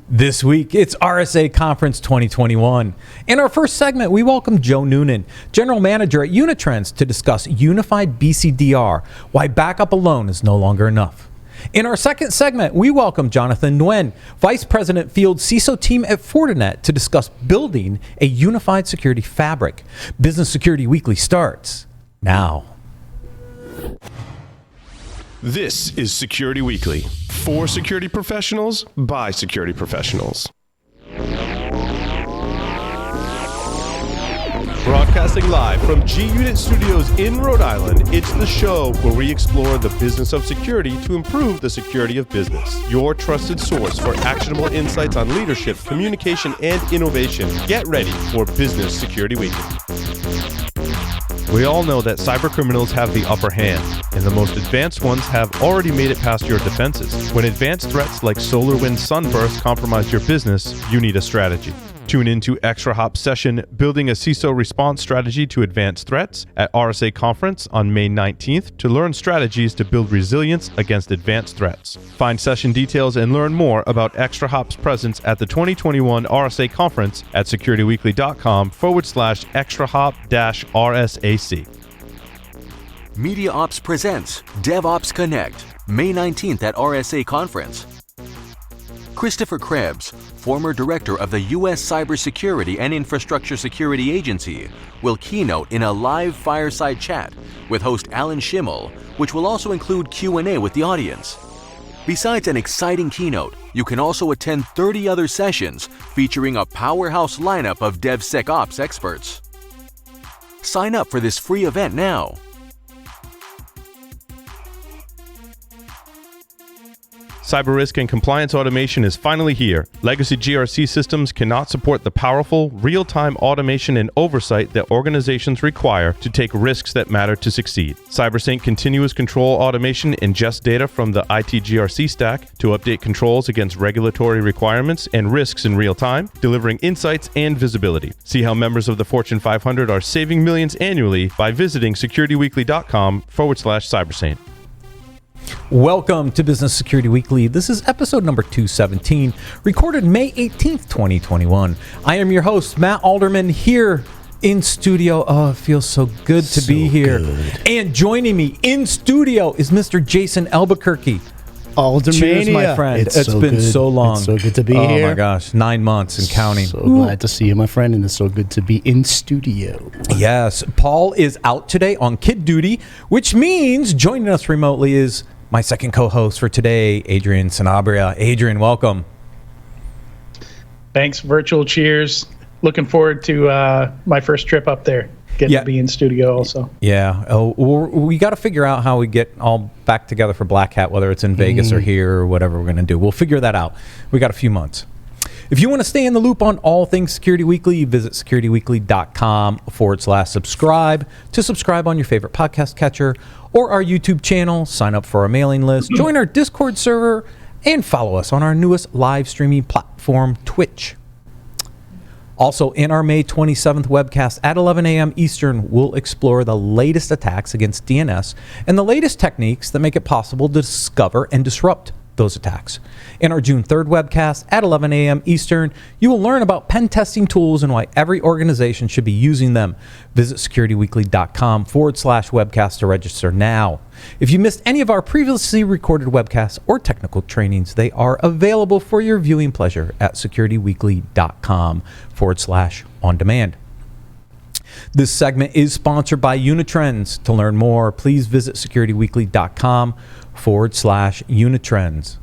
This week, it's RSA Conference 2021. In our first segment, we welcome Joe Noonan, General Manager at Unitrends, to discuss unified BCDR, why backup alone is no longer enough. In our second segment, we welcome Jonathan Nguyen, Vice President Field CISO Team at Fortinet, to discuss building a unified security fabric. Business Security Weekly starts now. This is Security Weekly, for security professionals, by security professionals. Broadcasting live from G-Unit Studios in Rhode Island, it's the show where we explore the business of security to improve the security of business. Your trusted source for actionable insights on leadership, communication, and innovation. Get ready for Business Security Weekly. We all know that cybercriminals have the upper hand, and the most advanced ones have already made it past your defenses. When advanced threats like SolarWinds sunburst compromise your business, you need a strategy. Tune into Extra Hop's session, Building a CISO Response Strategy to Advanced Threats, at RSA Conference on May 19th to learn strategies to build resilience against advanced threats. Find session details and learn more about Extra Hop's presence at the 2021 RSA Conference at securityweekly.com/extrahop-RSAC. Media Ops presents DevOps Connect, May 19th at RSA Conference. Christopher Krebs, former director of the U.S. Cybersecurity and Infrastructure Security Agency, will keynote in a live fireside chat with host Alan Schimmel, which will also include Q&A with the audience. Besides an exciting keynote, you can also attend 30 other sessions featuring a powerhouse lineup of DevSecOps experts. Sign up for this free event now. Cyber risk and compliance automation is finally here. Legacy GRC systems cannot support the powerful, real-time automation and oversight that organizations require to take risks that matter to succeed. CyberSync continuous control automation ingests data from the IT GRC stack to update controls against regulatory requirements and risks in real time, delivering insights and visibility. See how members of the Fortune 500 are saving millions annually by visiting securityweekly.com/cybersync. Welcome to Business Security Weekly. This is episode number 217, recorded May 18th, 2021. I am your host, Matt Alderman, here in studio. Oh, it feels so good to be here. Good. And joining me in studio is Mr. Jason Albuquerque. Aldermania. Cheers, my friend. It's been good. So long. It's so good to be here. Oh my gosh, 9 months and counting. So glad to see you, my friend, and it's so good to be in studio. Yes, Paul is out today on kid duty, which means joining us remotely is my second co-host for today, Adrian Sanabria. Adrian, welcome. Thanks. Virtual cheers. Looking forward to my first trip up there. Getting to be in studio also. Yeah. Oh, we got to figure out how we get all back together for Black Hat, whether it's in Vegas or here or whatever we're going to do. We'll figure that out. We got a few months. If you want to stay in the loop on all things Security Weekly, visit securityweekly.com/subscribe to subscribe on your favorite podcast catcher or our YouTube channel, sign up for our mailing list, join our Discord server, and follow us on our newest live streaming platform, Twitch. Also, in our May 27th webcast at 11 a.m. Eastern, we'll explore the latest attacks against DNS and the latest techniques that make it possible to discover and disrupt those attacks. In our June 3rd webcast at 11 a.m. Eastern, you will learn about pen testing tools and why every organization should be using them. Visit securityweekly.com/webcast to register now. If you missed any of our previously recorded webcasts or technical trainings, they are available for your viewing pleasure at securityweekly.com/on-demand. This segment is sponsored by Unitrends. To learn more, please visit securityweekly.com/Unitrends.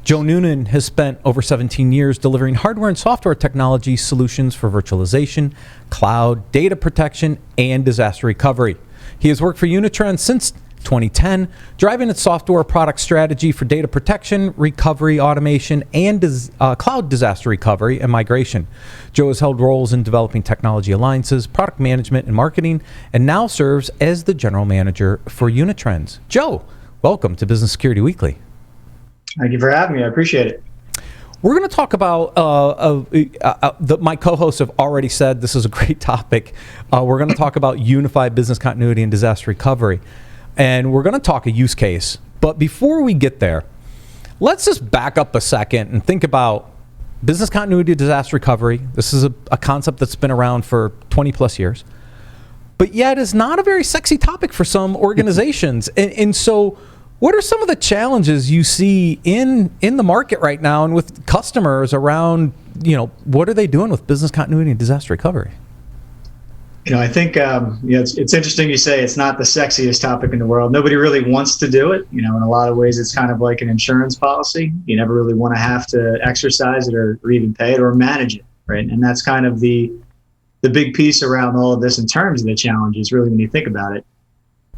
Joe Noonan has spent over 17 years delivering hardware and software technology solutions for virtualization, cloud, data protection, and disaster recovery. He has worked for Unitrends since 2010, driving its software product strategy for data protection, recovery, automation, and cloud disaster recovery and migration. Joe has held roles in developing technology alliances, product management, and marketing, and now serves as the general manager for Unitrends. Joe, welcome to Business Security Weekly. Thank you for having me. I appreciate it. We're going to talk about, my co-hosts have already said this is a great topic. We're going to talk about unified business continuity and disaster recovery. And we're going to talk a use case. But before we get there, let's just back up a second and think about business continuity, disaster recovery. This is a concept that's been around for 20 plus years, but yet is not a very sexy topic for some organizations. And so what are some of the challenges you see in the market right now and with customers around, what are they doing with business continuity and disaster recovery? I think it's interesting you say it's not the sexiest topic in the world. Nobody really wants to do it. In a lot of ways, it's kind of like an insurance policy. You never really want to have to exercise it or even pay it or manage it, right? And that's kind of the big piece around all of this in terms of the challenges, really, when you think about it.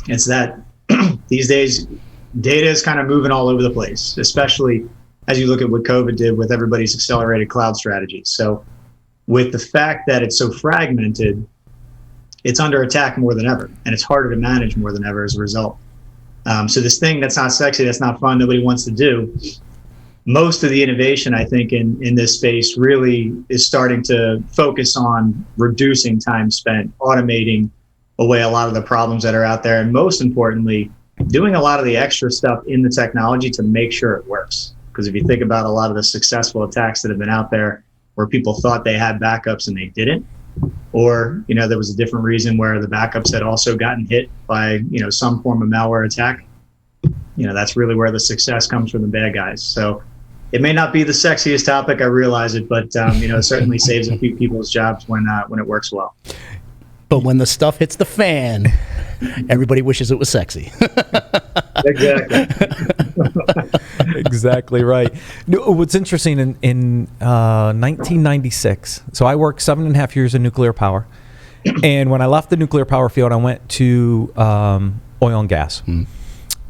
It's that these days, data is kind of moving all over the place, especially as you look at what COVID did with everybody's accelerated cloud strategies. So with the fact that it's so fragmented, it's under attack more than ever, and it's harder to manage more than ever as a result. So this thing that's not sexy, that's not fun, nobody wants to do, most of the innovation, I think, in this space really is starting to focus on reducing time spent, automating away a lot of the problems that are out there, and most importantly, doing a lot of the extra stuff in the technology to make sure it works. Because if you think about a lot of the successful attacks that have been out there where people thought they had backups and they didn't, or there was a different reason where the backups had also gotten hit by some form of malware attack, that's really where the success comes from the bad guys. So it may not be the sexiest topic, I realize it, but it certainly saves a few people's jobs when it works well. But when the stuff hits the fan, everybody wishes it was sexy. Exactly. Exactly right. What's interesting, in 1996, so I worked 7.5 years in nuclear power. And when I left the nuclear power field, I went to oil and gas.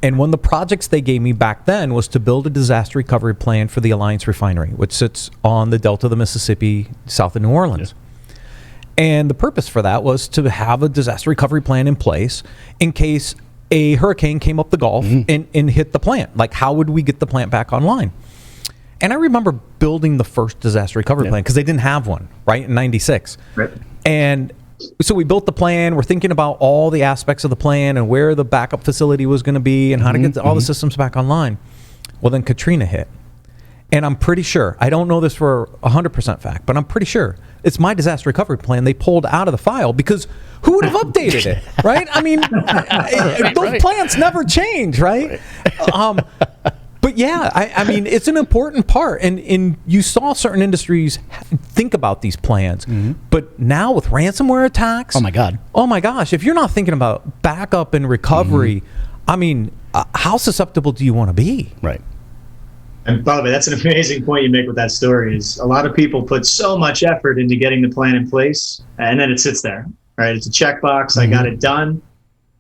And one of the projects they gave me back then was to build a disaster recovery plan for the Alliance Refinery, which sits on the Delta of the Mississippi, south of New Orleans. Yeah. And the purpose for that was to have a disaster recovery plan in place in case a hurricane came up the Gulf and hit the plant. Like, how would we get the plant back online? And I remember building the first disaster recovery plan because they didn't have one, right, in 96. Right. And so we built the plan. We're thinking about all the aspects of the plan and where the backup facility was going to be and how to get all the systems back online. Well, then Katrina hit. And I'm pretty sure, I don't know this for 100% fact, but I'm pretty sure it's my disaster recovery plan they pulled out of the file because who would have updated it, right? I mean, those plans never change, right? But yeah, I mean, it's an important part. And you saw certain industries think about these plans. But now with ransomware attacks. Oh, my God. Oh, my gosh. If you're not thinking about backup and recovery, I mean, how susceptible do you want to be? Right. And by the way, that's an amazing point you make with that story. Is a lot of people put so much effort into getting the plan in place, and then it sits there, right? It's a checkbox. I got it done.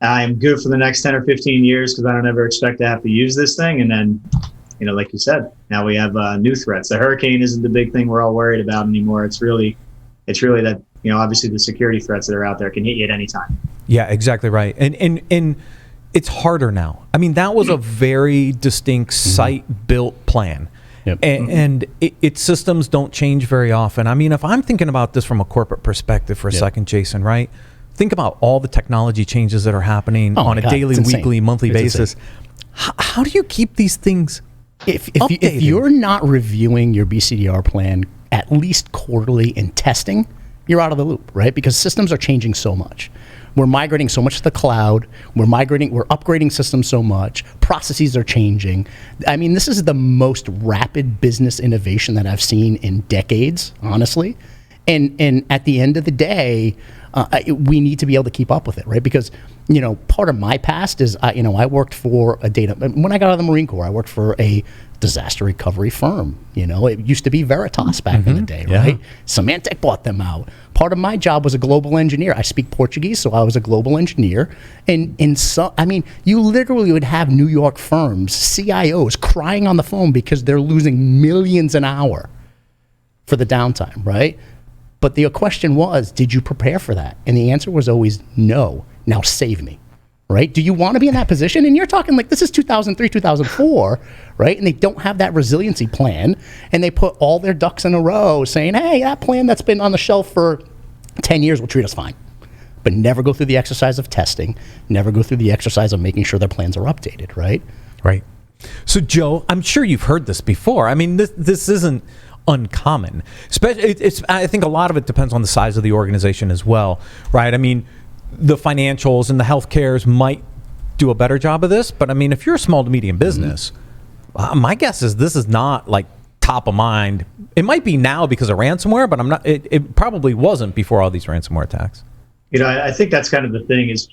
I'm good for the next 10 or 15 years because I don't ever expect to have to use this thing. And then, like you said, now we have new threats. The hurricane isn't the big thing we're all worried about anymore. It's really that, obviously the security threats that are out there can hit you at any time. Yeah, exactly right. And it's harder now. I mean, that was a very distinct site-built plan. Yep. And its systems don't change very often. I mean, if I'm thinking about this from a corporate perspective for a second, Jason, right? Think about all the technology changes that are happening on a daily, weekly, monthly basis. How do you keep these things updated? If you're not reviewing your BCDR plan at least quarterly in testing, you're out of the loop, right? Because systems are changing so much. We're migrating so much to the cloud. We're upgrading systems so much. Processes are changing. I mean, this is the most rapid business innovation that I've seen in decades, honestly. And at the end of the day, we need to be able to keep up with it, right? Because, part of my past is, I worked for when I got out of the Marine Corps, I worked for a disaster recovery firm. It used to be Veritas back in the day, right? Symantec bought them out. Part of my job was a global engineer. I speak Portuguese, so I was a global engineer. And you literally would have New York firms, CIOs, crying on the phone because they're losing millions an hour for the downtime, right? But the question was, did you prepare for that? And the answer was always no. Now save me, right? Do you want to be in that position? And you're talking like this is 2003, 2004, right? And they don't have that resiliency plan. And they put all their ducks in a row saying, hey, that plan that's been on the shelf for 10 years will treat us fine. But never go through the exercise of testing, never go through the exercise of making sure their plans are updated, right? Right. So, Joe, I'm sure you've heard this before. I mean, this isn't uncommon. I think a lot of it depends on the size of the organization as well, right? I mean, the financials and the healthcares might do a better job of this, but I mean, if you're a small to medium business, my guess is this is not like top of mind. It might be now because of ransomware, but it probably wasn't before all these ransomware attacks. I think that's kind of the thing is,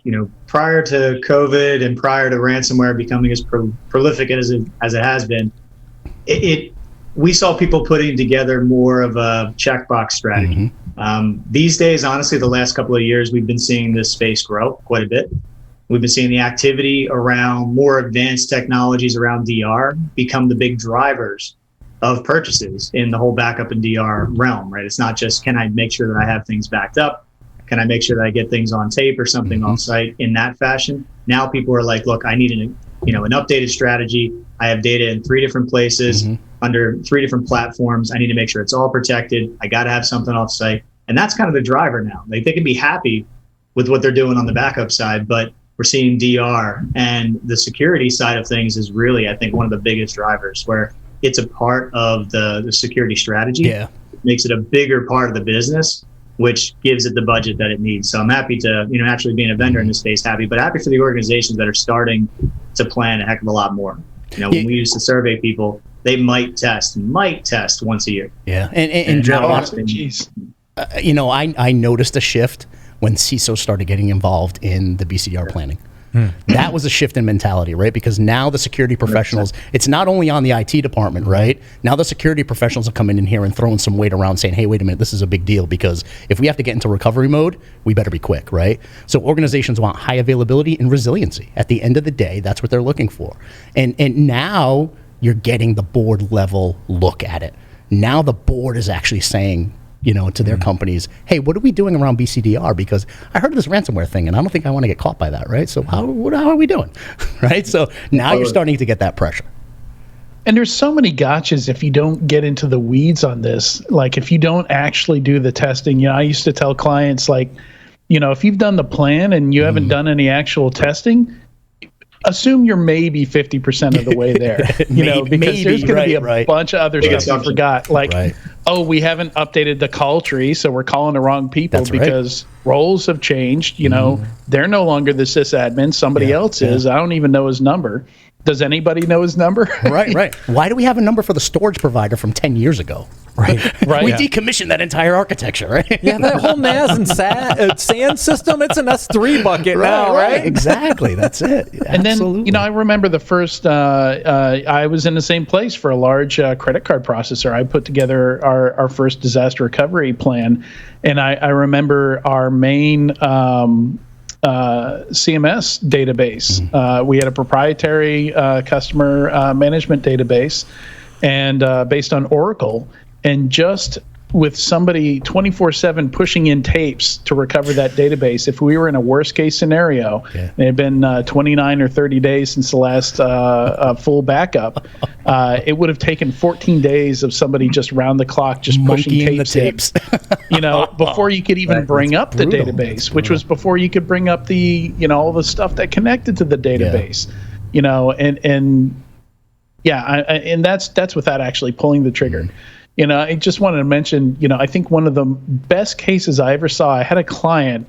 prior to COVID and prior to ransomware becoming as prolific as it has been, we saw people putting together more of a checkbox strategy. These days, honestly, the last couple of years, we've been seeing this space grow quite a bit. We've been seeing the activity around more advanced technologies around DR become the big drivers of purchases in the whole backup and DR realm, right? It's not just, can I make sure that I have things backed up? Can I make sure that I get things on tape or something off site in that fashion? Now people are like, look, I need an updated strategy. I have data in 3 different places under 3 different platforms. I need to make sure it's all protected. I got to have something off site. And that's kind of the driver now. Like, they can be happy with what they're doing on the backup side, but we're seeing DR and the security side of things is really, I think, one of the biggest drivers where it's a part of the security strategy. Yeah. It makes it a bigger part of the business, which gives it the budget that it needs. So I'm happy to, actually being a vendor in this space, happy for the organizations that are starting to plan a heck of a lot more. When we used to survey people, they might test once a year. Yeah. And Joe, I noticed a shift when CISOs started getting involved in the BCDR planning. That was a shift in mentality, right? Because now the security professionals, it's not only on the IT department, right? Now the security professionals are coming in here and throwing some weight around saying, hey, wait a minute, this is a big deal because if we have to get into recovery mode, we better be quick, right? So organizations want high availability and resiliency. At the end of the day, that's what they're looking for. And now you're getting the board level look at it. Now the board is actually saying, to their companies, hey, what are we doing around BCDR? Because I heard of this ransomware thing, and I don't think I want to get caught by that, right? So how are we doing, right? So now you're starting to get that pressure. And there's so many gotchas if you don't get into the weeds on this. Like, if you don't actually do the testing, I used to tell clients, like, if you've done the plan and you haven't done any actual testing, assume you're maybe 50% of the way there, because there's going to be a bunch of other stuff you forgot. Like, we haven't updated the call tree, so we're calling the wrong people because roles have changed. They're no longer the sysadmin. Somebody else is. I don't even know his number. Does anybody know his number? Right. Why do we have a number for the storage provider from 10 years ago? Right. We decommissioned that entire architecture, right? Yeah, that whole NAS and SAN system, it's an S3 bucket now, right? Exactly. That's it. And Absolutely. then, I remember the first, I was in the same place for a large credit card processor. I put together our first disaster recovery plan. And I remember our main CMS database. We had a proprietary customer management database and based on Oracle. And just with somebody 24/7 pushing in tapes to recover that database, if we were in a worst case scenario, it had been 29 or 30 days since the last full backup, it would have taken 14 days of somebody just round the clock just pushing tapes. Before you could even bring up the database, which was before you could bring up the all the stuff that connected to the database. And that's without actually pulling the trigger. I just wanted to mention, I think one of the best cases I ever saw, I had a client,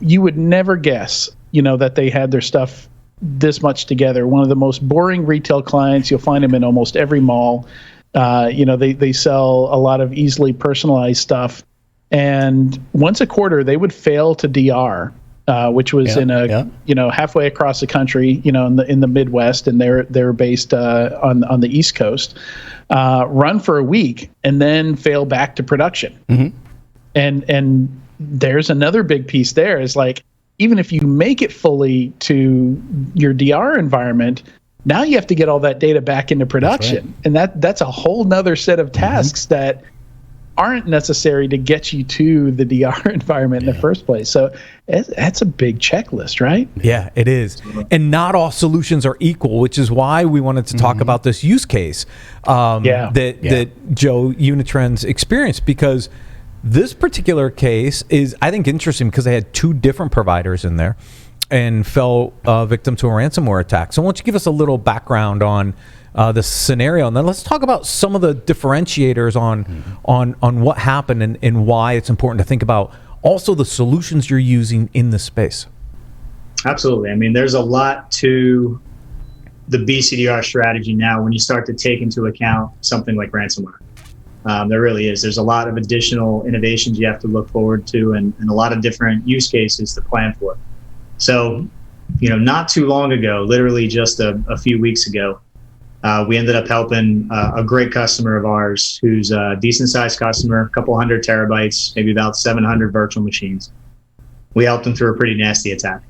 you would never guess, that they had their stuff this much together. One of the most boring retail clients, you'll find them in almost every mall. They sell a lot of easily personalized stuff. And once a quarter, they would fail to DR. Which was halfway across the country, in the Midwest, and they're based on the East Coast. Run for a week and then fail back to production. And there's another big piece there is like, even if you make it fully to your DR environment, now you have to get all that data back into production, and that's a whole nother set of tasks that aren't necessary to get you to the DR environment in the first place. So that's a big checklist, right? Yeah, it is. And not all solutions are equal, which is why we wanted to talk about this use case that Joe Unitrends experienced, because this particular case is, I think, interesting because they had 2 different providers in there and fell victim to a ransomware attack. So why don't you give us a little background on this scenario. And then let's talk about some of the differentiators on what happened and why it's important to think about also the solutions you're using in this space. Absolutely. I mean, there's a lot to the BCDR strategy now when you start to take into account something like ransomware. There really is. There's a lot of additional innovations you have to look forward to and a lot of different use cases to plan for. So, not too long ago, literally just a few weeks ago, we ended up helping a great customer of ours who's a decent sized customer, a couple hundred terabytes, maybe about 700 virtual machines. We helped them through a pretty nasty attack.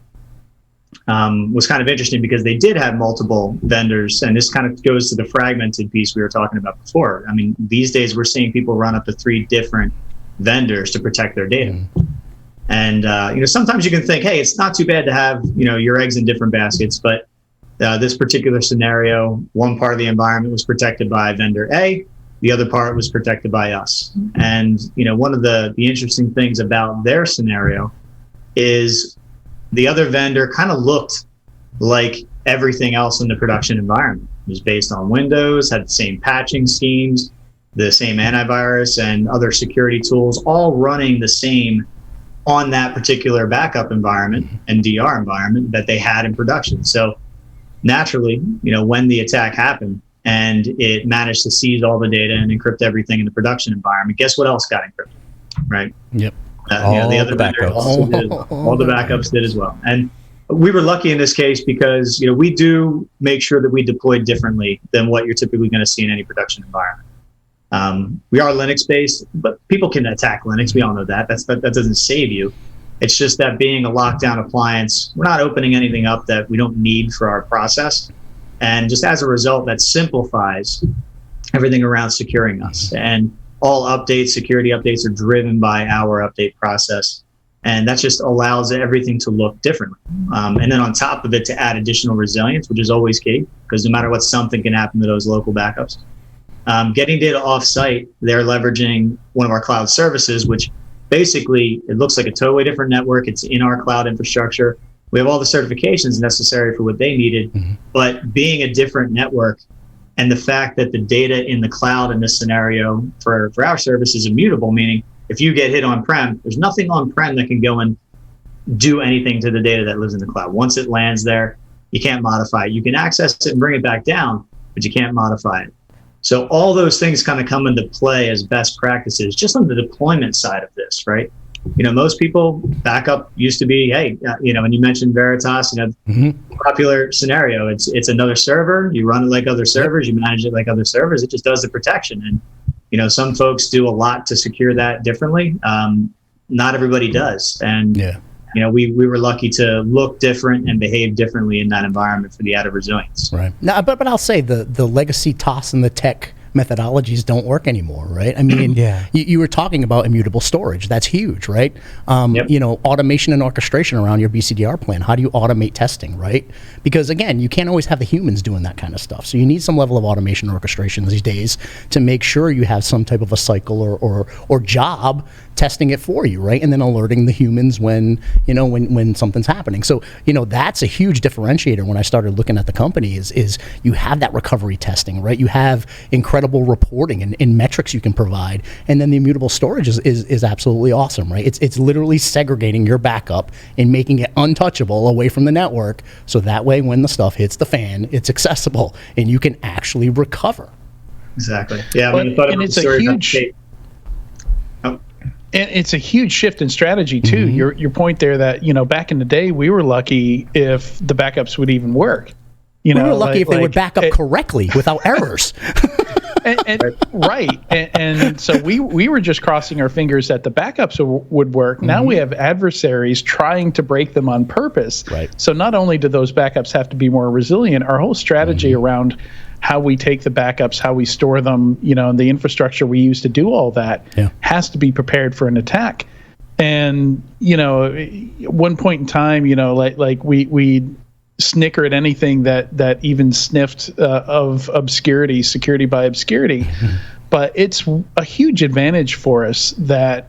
Was kind of interesting because they did have multiple vendors, and this kind of goes to the fragmented piece we were talking about before. I mean, these days we're seeing people run up to 3 different vendors to protect their data. And, sometimes you can think, hey, it's not too bad to have, your eggs in different baskets, but this particular scenario, one part of the environment was protected by vendor A, the other part was protected by us. And, one of the interesting things about their scenario is the other vendor kind of looked like everything else in the production environment. It was based on Windows, had the same patching schemes, the same antivirus and other security tools, all running the same on that particular backup environment and DR environment that they had in production. So naturally, when the attack happened and it managed to seize all the data and encrypt everything in the production environment, guess what else got encrypted, right? Yep. The other vendor also did as well. All the backups did as well. And we were lucky in this case because, we do make sure that we deploy differently than what you're typically going to see in any production environment. We are Linux-based, but people can attack Linux. We all know that. That doesn't save you. It's just that being a lockdown appliance, we're not opening anything up that we don't need for our process. And just as a result, that simplifies everything around securing us. And all updates, security updates are driven by our update process. And that just allows everything to look differently. And then on top of it, to add additional resilience, which is always key, because no matter what, something can happen to those local backups. Getting data off-site, they're leveraging one of our cloud services, which basically, it looks like a totally different network. It's in our cloud infrastructure. We have all the certifications necessary for what they needed. But being a different network, and the fact that the data in the cloud in this scenario for our service is immutable, meaning if you get hit on-prem, there's nothing on-prem that can go and do anything to the data that lives in the cloud. Once it lands there, you can't modify it. You can access it and bring it back down, but you can't modify it. So all those things kind of come into play as best practices just on the deployment side of this, right? Most people, backup used to be, hey, and you mentioned Veritas, popular scenario. It's another server. You run it like other servers. You manage it like other servers. It just does the protection. And, some folks do a lot to secure that differently. Not everybody does. And, we were lucky to look different and behave differently in that environment for the added resilience. Right. Now, but I'll say the legacy toss and the tech methodologies don't work anymore, right? I mean, you were talking about immutable storage. That's huge, right? Automation and orchestration around your BCDR plan. How do you automate testing, right? Because again, you can't always have the humans doing that kind of stuff. So you need some level of automation and orchestration these days to make sure you have some type of a cycle or job testing it for you, right? And then alerting the humans when something's happening. So, that's a huge differentiator when I started looking at the company is you have that recovery testing, right? You have incredible reporting and metrics you can provide. And then the immutable storage is absolutely awesome, right? It's literally segregating your backup and making it untouchable away from the network. So that way, when the stuff hits the fan, it's accessible and you can actually recover. Exactly. Yeah. And it's a huge... And it's a huge shift in strategy too. Your point there that back in the day we were lucky if the backups would even work. We were lucky if they would back up correctly without errors. Right. And so we were just crossing our fingers that the backups would work. Now we have adversaries trying to break them on purpose. Right. So not only do those backups have to be more resilient, our whole strategy around how we take the backups, how we store them, and the infrastructure we use to do all that has to be prepared for an attack. And, at one point in time, like we snicker at anything that even sniffed of obscurity, security by obscurity. But it's a huge advantage for us that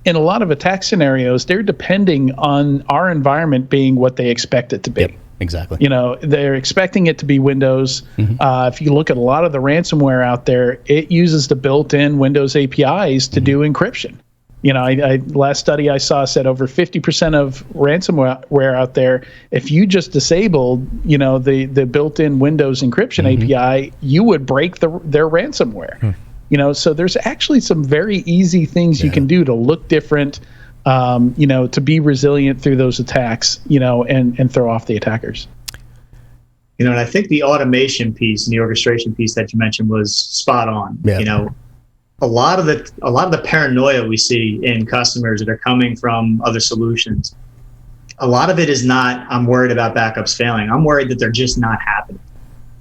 in a lot of attack scenarios, they're depending on our environment being what they expect it to be. exactly. You know, they're expecting it to be Windows. If you look at a lot of the ransomware out there, it uses the built-in Windows APIs to do encryption. You know, I last study I saw said over 50% of ransomware out there, if you just disabled, you know, the built-in Windows encryption API, you would break their ransomware. You know, so there's actually some very easy things you can do to look different, you know, to be resilient through those attacks, you know, and throw off the attackers. You know, and I think the automation piece and the orchestration piece that you mentioned was spot on. Yeah. You know, a lot of the paranoia we see in customers that are coming from other solutions, a lot of it is not, I'm worried about backups failing. I'm worried that they're just not happening,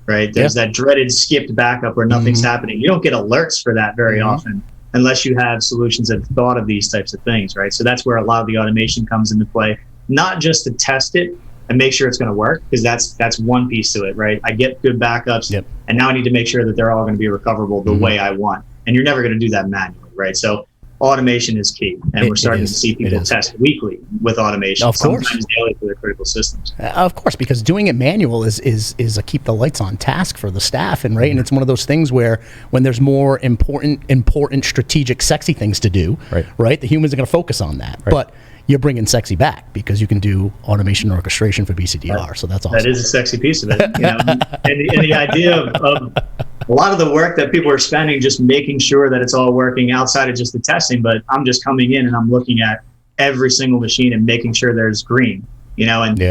right? There's that dreaded skipped backup where nothing's happening. You don't get alerts for that very often unless you have solutions that have thought of these types of things, right? So that's where a lot of the automation comes into play, not just to test it and make sure it's going to work, because that's one piece to it, right? I get good backups, and now I need to make sure that they're all going to be recoverable the way I want. And you're never going to do that manually, right? So automation is key, and we're starting to see people test weekly with automation, of course, sometimes daily for their critical systems. Of course, because doing it manual is a keep the lights on task for the staff, and and it's one of those things where when there's more important, strategic, sexy things to do, right, the humans are going to focus on that, but you're bringing sexy back because you can do automation and orchestration for BCDR. So that's awesome. That is a sexy piece of it. You know? and the idea of a lot of the work that people are spending just making sure that it's all working outside of just the testing, but I'm just coming in and I'm looking at every single machine and making sure there's green, you know, and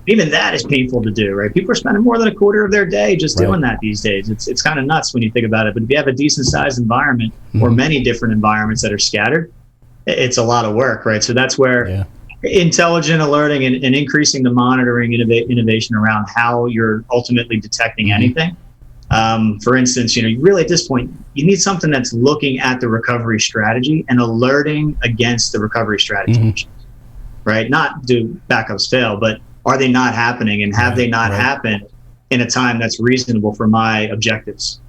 even that is painful to do, right? People are spending more than a quarter of their day just doing that these days. It's kind of nuts when you think about it, but if you have a decent sized environment or many different environments that are scattered, it's a lot of work, right? So that's where intelligent alerting and increasing the monitoring innovation around how you're ultimately detecting anything. For instance, you know, you really at this point, you need something that's looking at the recovery strategy and alerting against the recovery strategy, right? Not do backups fail, but are they not happening, and have they not happened in a time that's reasonable for my objectives?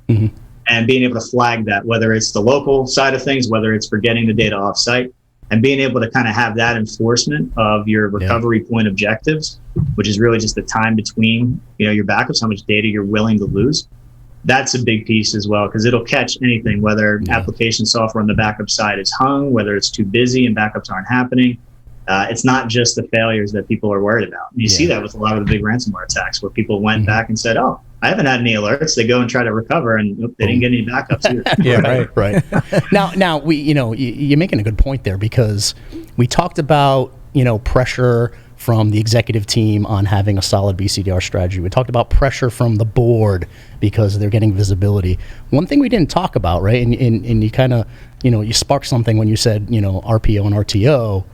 And being able to flag that, whether it's the local side of things, whether it's for getting the data offsite, and being able to kind of have that enforcement of your recovery point objectives, which is really just the time between, you know, your backups, how much data you're willing to lose. That's a big piece as well, because it'll catch anything, whether application software on the backup side is hung, whether it's too busy and backups aren't happening. It's not just the failures that people are worried about. And you see that with a lot of the big ransomware attacks, where people went back and said, oh, I haven't had any alerts. They go and try to recover, and they didn't get any backups either. Right. Now we, you know, you're making a good point there, because we talked about, you know, pressure from the executive team on having a solid BCDR strategy. We talked about pressure from the board because they're getting visibility. One thing we didn't talk about, right, and you kind of, you know, you sparked something when you said, you know, RPO and RTO,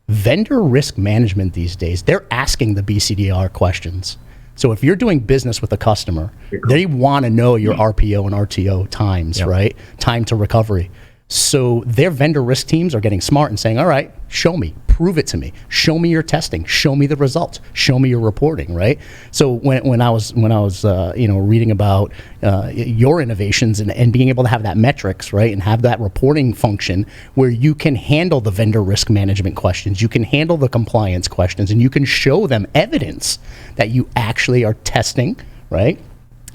vendor risk management these days, they're asking the BCDR questions. So if you're doing business with a customer, they want to know your RPO and RTO times, right? Time to recovery. So their vendor risk teams are getting smart and saying, all right, show me, prove it to me, show me your testing, show me the results, show me your reporting, right? So when I was you know, reading about your innovations and being able to have that metrics, right, and have that reporting function where you can handle the vendor risk management questions, you can handle the compliance questions, and you can show them evidence that you actually are testing, right?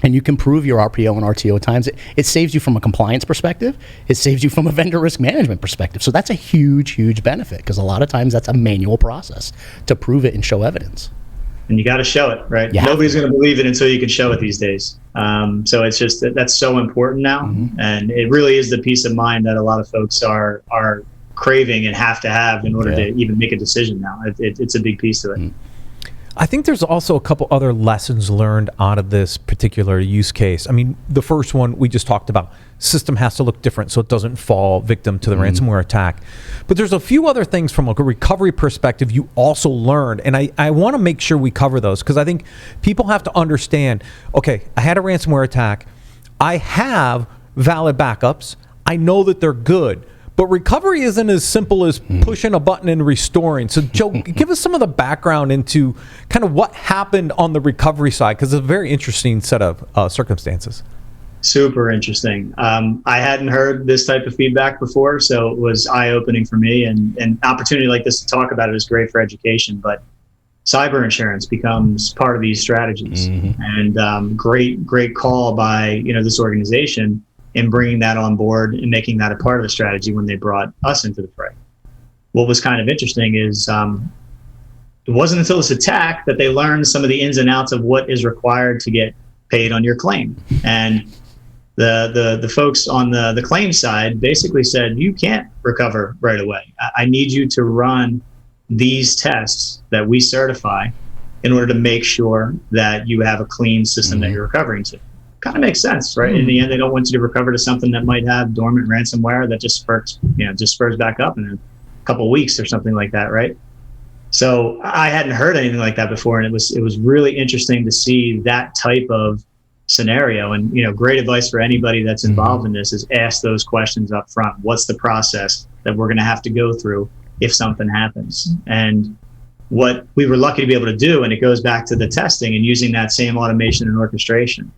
And you can prove your RPO and RTO times. It saves you from a compliance perspective. It saves you from a vendor risk management perspective. So that's a huge, huge benefit, because a lot of times that's a manual process to prove it and show evidence. And you got to show it, right? Nobody's going to believe it until you can show it these days. So it's just that's so important now. And it really is the peace of mind that a lot of folks are craving and have to have in order to even make a decision now. It's a big piece of it. I think there's also a couple other lessons learned out of this particular use case. I mean, the first one we just talked about, system has to look different so it doesn't fall victim to the ransomware attack. But there's a few other things from a recovery perspective you also learned, and I want to make sure we cover those, because I think people have to understand, okay, I had a ransomware attack, I have valid backups, I know that they're good. But recovery isn't as simple as pushing a button and restoring. So, Joe, give us some of the background into kind of what happened on the recovery side, because it's a very interesting set of circumstances. Super interesting. I hadn't heard this type of feedback before, so it was eye-opening for me. And an opportunity like this to talk about it is great for education. But cyber insurance becomes part of these strategies. And great call by this organization in bringing that on board and making that a part of the strategy when they brought us into the fray. What was kind of interesting is it wasn't until this attack that they learned some of the ins and outs of what is required to get paid on your claim. And the folks on the claim side basically said, you can't recover right away. I need you to run these tests that we certify in order to make sure that you have a clean system that you're recovering to. Kind of makes sense, right? In the end, they don't want you to recover to something that might have dormant ransomware that just spurs back up in a couple of weeks or something like that, right? So I hadn't heard anything like that before, and it was really interesting to see that type of scenario. And great advice for anybody that's involved in this is ask those questions up front. What's the process that we're going to have to go through if something happens? And what we were lucky to be able to do, and it goes back to the testing and using that same automation and orchestration,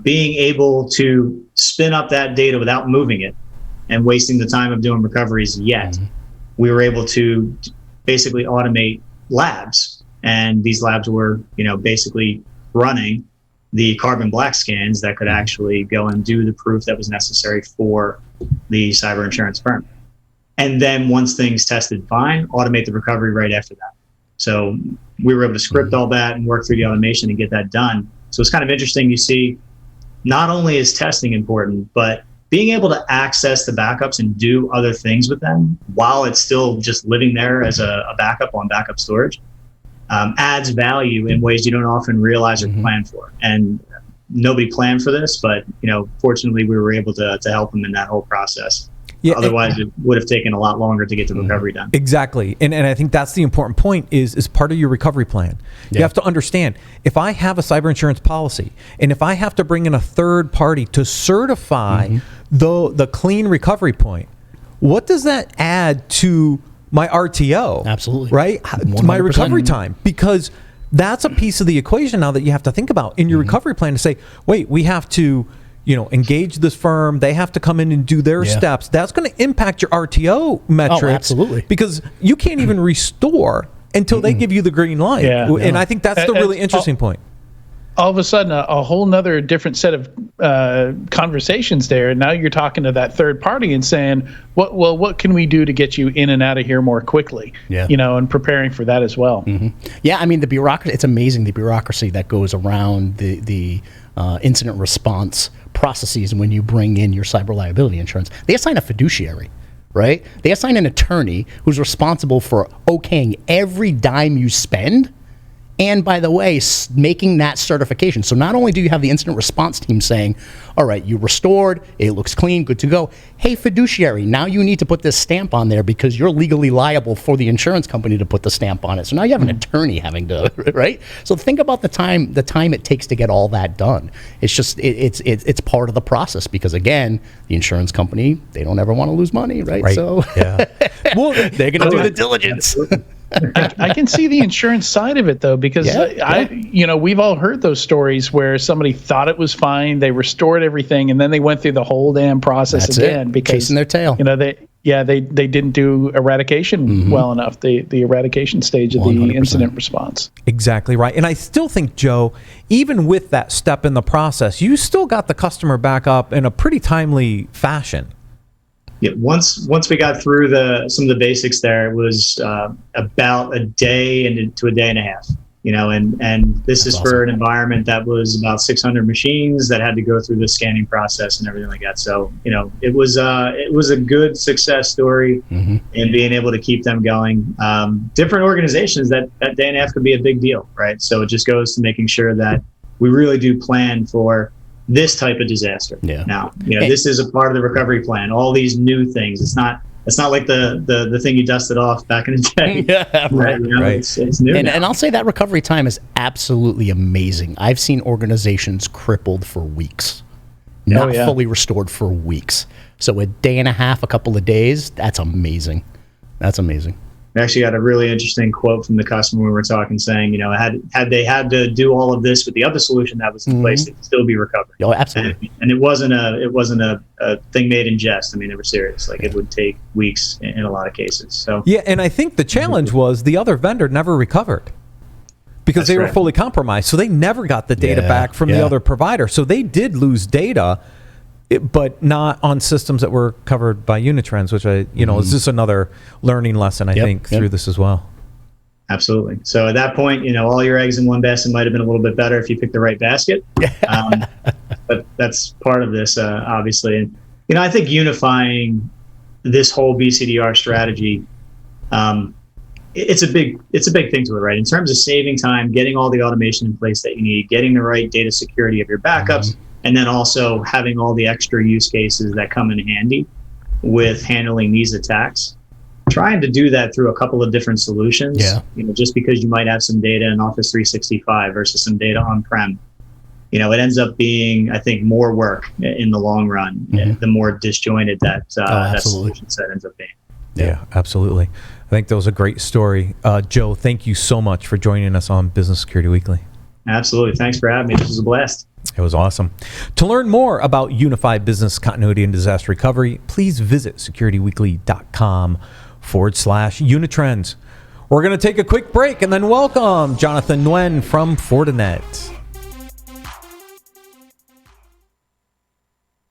being able to spin up that data without moving it and wasting the time of doing recoveries yet. We were able to basically automate labs, and these labs were basically running the carbon black scans that could actually go and do the proof that was necessary for the cyber insurance firm. And then once things tested fine, automate the recovery right after that. So we were able to script all that and work through the automation and get that done. So it's kind of interesting. You see, not only is testing important, but being able to access the backups and do other things with them while it's still just living there as a backup on backup storage adds value in ways you don't often realize or plan for. And nobody planned for this, but fortunately we were able to help them in that whole process. Yeah, otherwise, it would have taken a lot longer to get the recovery done. Exactly. And I think that's the important point is part of your recovery plan. You have to understand, if I have a cyber insurance policy, and if I have to bring in a third party to certify the clean recovery point, what does that add to my RTO? Absolutely. Right? 100%. To my recovery time? Because that's a piece of the equation now that you have to think about in your recovery plan to say, wait, we have to engage this firm. They have to come in and do their steps. That's going to impact your RTO metrics. Oh, absolutely. Because you can't even restore until they give you the green light. And I think that's the really interesting point. All of a sudden, a whole nother different set of conversations there. And now you're talking to that third party and saying, what can we do to get you in and out of here more quickly? And preparing for that as well. Yeah, I mean, the bureaucracy, it's amazing the bureaucracy that goes around the incident response processes when you bring in your cyber liability insurance. They assign a fiduciary, right? They assign an attorney who's responsible for okaying every dime you spend. And by the way, making that certification. So not only do you have the incident response team saying, all right, you restored, it looks clean, good to go. Hey, fiduciary, now you need to put this stamp on there because you're legally liable for the insurance company to put the stamp on it. So now you have an attorney having to, right? So think about the time it takes to get all that done. It's just, it's part of the process because again, the insurance company, they don't ever want to lose money, right? So well, they're going to do the diligence. I can see the insurance side of it though, because we've all heard those stories where somebody thought it was fine, they restored everything, and then they went through the whole damn process again because chasing their tail. They didn't do eradication well enough, the eradication stage of 100%. The incident response. Exactly right. And I still think, Joe, even with that step in the process, you still got the customer back up in a pretty timely fashion. Yeah, once we got through some of the basics there, it was about a day to a day and a half. And this is for an environment that was about 600 machines that had to go through the scanning process and everything like that. So it was a good success story in being able to keep them going. Different organizations that day and a half could be a big deal, right? So it just goes to making sure that we really do plan for this type of disaster. Now, this is a part of the recovery plan. All these new things. It's not like the thing you dusted off back in the day. Right. It's new. And I'll say that recovery time is absolutely amazing. I've seen organizations crippled for weeks, not fully restored for weeks. So a day and a half, a couple of days, that's amazing. That's amazing. I actually got a really interesting quote from the customer when we were talking, saying, had they had to do all of this with the other solution that was in place, it could still be recovered. Oh, absolutely. And it wasn't a thing made in jest. I mean, they were serious. Like it would take weeks in a lot of cases. So yeah, and I think the challenge was the other vendor never recovered. because That's they were correct. fully compromised. So they never got the data Yeah, back from the yeah. other provider. So they did lose data, but not on systems that were covered by Unitrends, which is just another learning lesson, I Yep, think, yep. through this as well. Absolutely. So at that point, all your eggs in one basket might have been a little bit better if you picked the right basket. But that's part of this, obviously. And I think unifying this whole BCDR strategy, it's a big thing to it, right? In terms of saving time, getting all the automation in place that you need, getting the right data security of your backups, and then also having all the extra use cases that come in handy with handling these attacks. Trying to do that through a couple of different solutions. Yeah. Just because you might have some data in Office 365 versus some data on-prem, it ends up being, I think, more work in the long run. The more disjointed that solution set ends up being. Yeah, absolutely. I think that was a great story. Joe, thank you so much for joining us on Business Security Weekly. Absolutely. Thanks for having me. This was a blast. It was awesome. To learn more about unified business continuity and disaster recovery, please visit securityweekly.com/Unitrends. We're going to take a quick break and then welcome Jonathan Nguyen from Fortinet.